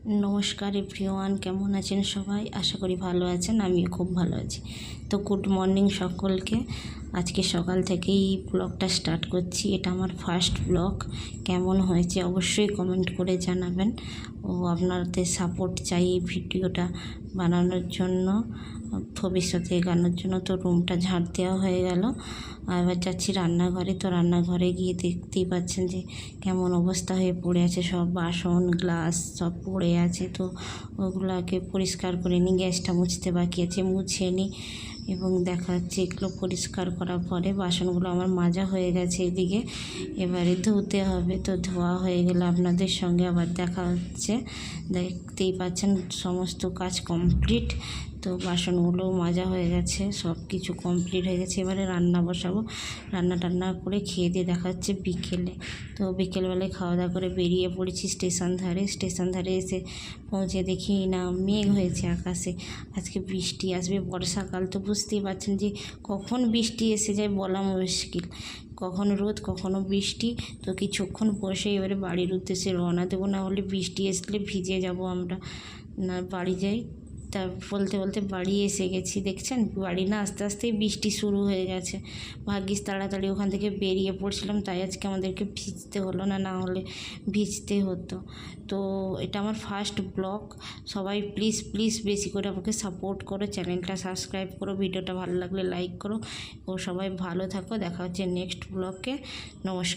নমস্কার এভরিওয়ান, কেমন আছেন সবাই? আশা করি ভালো আছেন, আমিও খুব ভালো আছি। তো গুড মর্নিং সকলকে। আজকে সকাল থেকেই ব্লগটা স্টার্ট করছি। এটা আমার ফার্স্ট ব্লগ। কেমন হয়েছে অবশ্যই কমেন্ট করে জানাবেন। ও আপনাদের সাপোর্ট চাই এই ভিডিওটা বানানোর জন্য, ভবিষ্যতে এগানোর জন্য। তো রুমটা ঝাড় দেওয়া হয়ে গেল, আর এবার যাচ্ছি রান্নাঘরে। তো রান্নাঘরে গিয়ে দেখতেই পাচ্ছেন যে কেমন অবস্থা হয়ে পড়ে আছে, সব বাসন গ্লাস সব পড়ে আছে। তো ওগুলোকে পরিষ্কার করে নিই, গ্যাসটা মুছতে বাকি আছে, মুছে নিই। এবং দেখা যাচ্ছে এগুলো পরিষ্কার করার পরে বাসনগুলো আমার মাজা হয়ে গেছে এদিকে, এবারে ধুতে হবে। তো ধোয়া হয়ে গেলে আপনাদের সঙ্গে আবার দেখা হচ্ছে। দেখতেই পাচ্ছেন সমস্ত কাজ কমপ্লিট। তো বাসনগুলো মাজা হয়ে গেছে, সব কিছু কমপ্লিট হয়ে গেছে। এবারে রান্না বসাবো। রান্না টান্না করে খেয়ে দিয়ে দেখা যাচ্ছে বিকেলে। তো বিকেলবেলায় খাওয়া দাওয়া করে বেরিয়ে পড়েছি স্টেশন ধারে এসে পৌঁছে দেখি না মেঘ হয়েছে আকাশে। আজকে বৃষ্টি আসবে, বর্ষাকাল তো বুঝতেই পারছেন যে কখন বৃষ্টি এসে যায় বলা মুশকিল। কখনো রোদ কখনো বৃষ্টি। তো কিছুক্ষণ বসে এবারে বাড়ির উদ্দেশ্যে রওনা দেবো, না হলে বৃষ্টি আসলে ভিজে যাব আমরা। না বাড়ি যাই। তা বলতে বলতে বাড়ি এসে গেছি, দেখছেন বাড়ি না আস্তে আস্তেই বৃষ্টি শুরু হয়ে গেছে। ভাগ্যিস তাড়াতাড়ি ওখান থেকে বেরিয়ে পড়ছিলাম, তাই আজকে আমাদেরকে ভিজতে হলো না, না হলে ভিজতে হতো। তো এটা আমার ফার্স্ট ব্লগ। সবাই প্লিজ প্লিজ বেশি করে আমাকে সাপোর্ট করো, চ্যানেলটা সাবস্ক্রাইব করো, ভিডিওটা ভালো লাগলে লাইক করো। ও সবাই ভালো থাকো, দেখা হচ্ছে নেক্সট ব্লগে। নমস্কার।